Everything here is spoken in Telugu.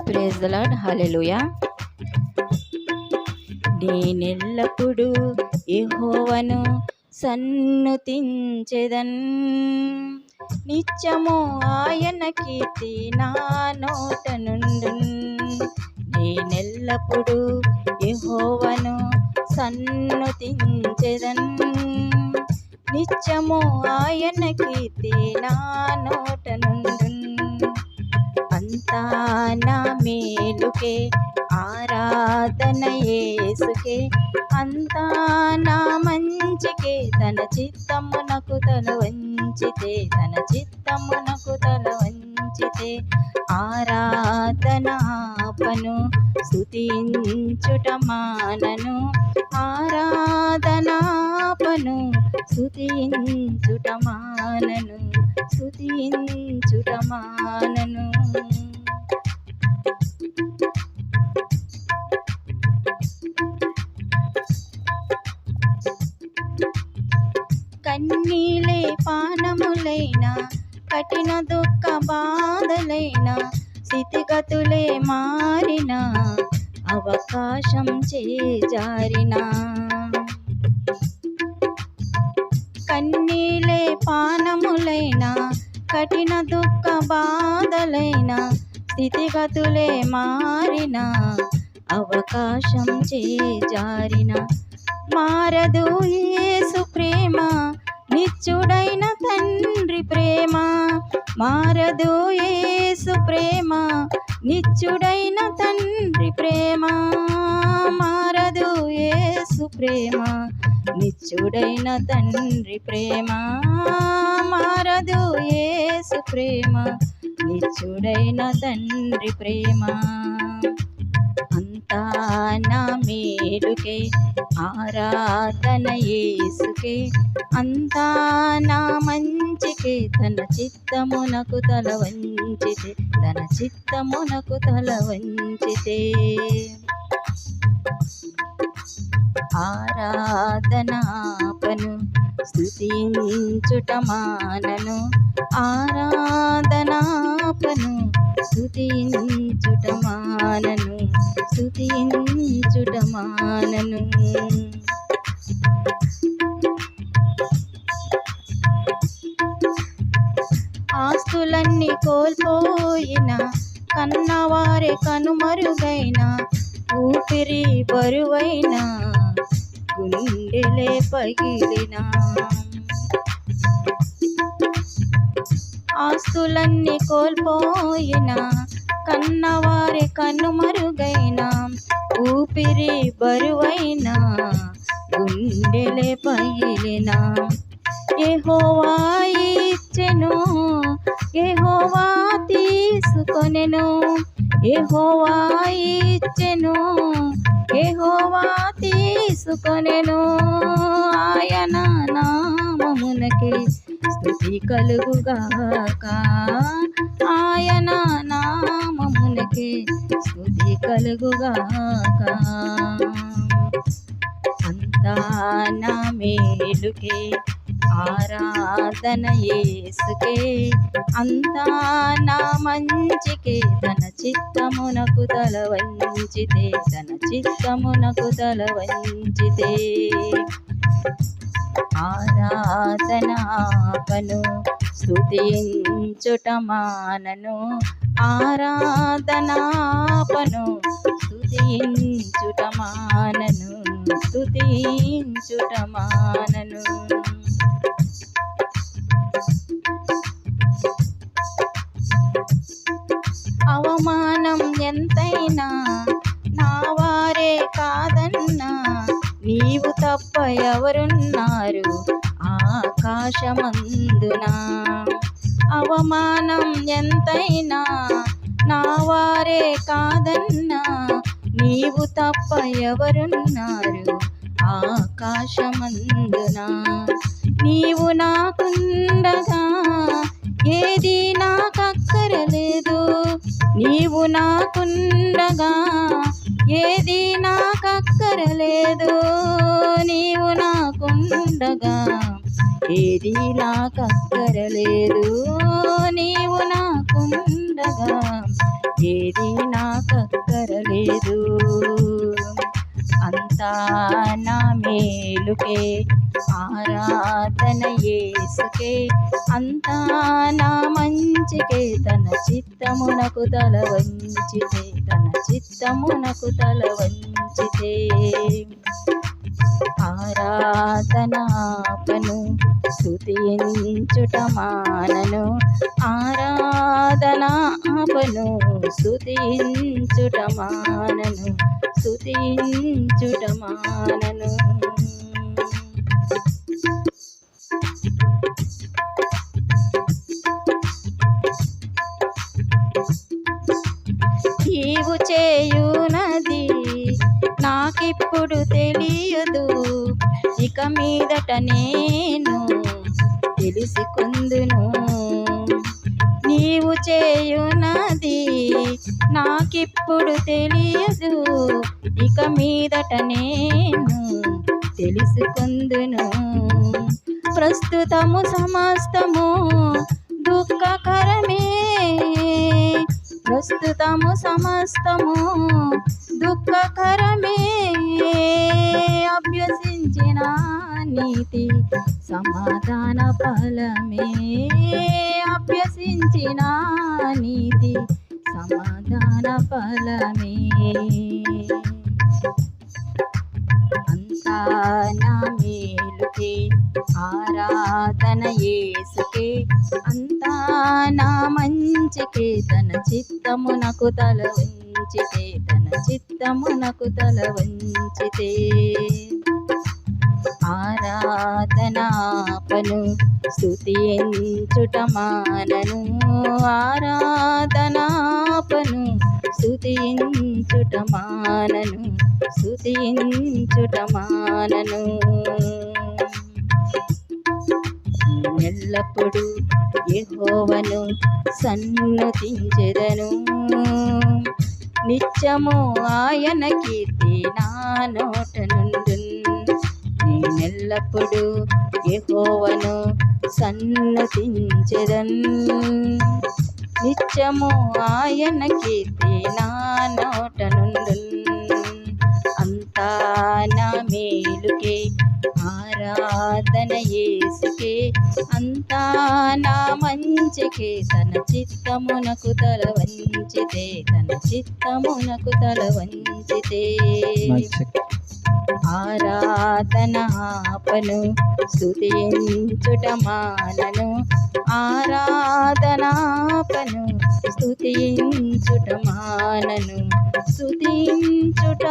Praise the Lord. హల్లెలూయా. నేనెల్లప్పుడూ యెహోవాను సన్నుతించెదన్, నిత్యము ఆయన కీర్తి నా నోట నుండున్. నేనెల్లప్పుడూ యెహోవాను సన్నుతించెదన్, నిత్యము ఆయన కీర్తి నా నోట నుండున్. అంతా నా మేలుకే, ఆరాధన యేసుకే, అంతా నా మంచికే. తన చిత్తమునకు తల వంచితే, తన చిత్తమునకు తల వంచితే, ఆరాధన ఆపను, స్తుతించుట మానను. ఆరాధన ఆపను, స్తుతించుట మానను, స్తుతించుట మానను. కన్నీలే పానములైన, కఠిన దుఃఖ బాధలైన, స్థితిగతులే మారిన, అవకాశం చేజారిన. కన్నీలే పానములైన, కఠిన దుఃఖ బాధలైన, స్థితిగతులే మారిన, అవకాశం చేజారిన. మారదు యేసు ప్రేమ, నిత్యుడైన తండ్రి ప్రేమ. మారదు యేసు ప్రేమ, నిత్యుడైన తండ్రి ప్రేమ. మారదు యేసు ప్రేమ, నిత్యుడైన తండ్రి ప్రేమ. మారదు యేసు ప్రేమ, నిత్యుడైన తండ్రి ప్రేమ. అంతా నా మేలుకే, ఆరాధన యేసుకే, అంతా నా మంచికే. తన చిత్తమునకు తల వంచితే, తన చిత్తమునకు తల వంచితే, ఆరాధన ఆపను, స్తుతించుట మానను. ఆరాధన ఆపను, స్తుతించుట మానను, స్తుతించుట మానను. ఆస్తులన్నీ కోల్పోయిన, కన్నవారే కనుమరుగైన, ఊపిరి బరువైన, గుండెలే పగిలిన. ఆస్తులన్నీ కోల్పోయిన, కన్నవారే కనుమరుగైన, ఊపిరి బరువైన, గుండెలే పగిలిన. యెహోవా ఇచ్చెను, యెహోవా తీసుకొనెను. యెహోవా ఇచ్చెను, యెహోవా తీసుకొనెను. ఆయన నామమునకే స్తుతి కలుగుగాక, ఆయన నామమునకే స్తుతి కలుగుగాక. అంతా నా మేలుకే, ఆరాధన యేసుకే, అంతా నా మంచికే. తన చిత్తమునకు తల వంచితే, తన చిత్తమునకు తల వంచితే, ఆరాధన ఆపను, స్తుతించుట మానను. ఆరాధన ఆపను, స్తుతించుట మానను, స్తుతించుట మానను. అవమానం ఎంతైనా నా వారే కాదన్నా, నీవు తప్ప ఎవరున్నారు ఆకాశమందున. అవమానం ఎంతైనా నా వారే కాదన్నా, నీవు తప్ప ఎవరున్నారు ఆకాశమందున. నీవు నాకుండగా ఏది నాకక్కరలేదు, నీవు నాకుండగా ఏది నాకక్కరలేదు. నీవు నాకుండగా ఏది నాకక్కరలేదు, నీవు నాకుండగా ఏది మేలుకే అంతా నా మంచికే తన చిత్తమునకు తల వంచితే తన చిత్తమునకు తల వంచితే ఆరాధనాపను స్తుతించుట మానను ఆరాధనాపను స్తుతించుట మానను స్తుతించుట మానను నీవు చేయునది నాకిప్పుడు తెలియదు ఇక మీదట నేను తెలుసుకుందును నీవు చేయునది నాకిప్పుడు తెలియదు ఇక మీదట నేను తెలుసుకుందును ప్రస్తుతము సమస్తము దుఃఖకరమే ప్రస్తుతము సమస్తము దుఃఖకరమే అభ్యసించిన నీతి సమాధాన ఫలమే అభ్యసించిన నీతి సమాధాన ఫలమే అంతా నా మేలుకే ఆరాధన యేసుకే అంతా నా మంచికే తన చిత్తమునకు తల వంచితే తన చిత్తమునకు తల వంచితే ఆరాధనాపను స్తుతించుట మానను ఆరాధనాపను స్తుతించుట మానను స్తుతించుట మానను ఎల్లప్పుడు యెహోవాను సన్నుతించెదను నిత్యము ఆయన కీర్తి నా నోట నుండును నేనెల్లప్పుడు యెహోవాను సన్నుతించెదను నిత్యము ఆయన కీర్తి నా నోట నుండును అంతా నా మేలుకే ఆరాధన యేసుకే అంతా నా మంచికే తన చిత్తమునకు తల వంచితే తన చిత్తమునకు తల వంచితే ఆరాధనాపను స్తుతించుట మానను ఆరాధనాపను స్తుతించుట మానను స్తుతించుట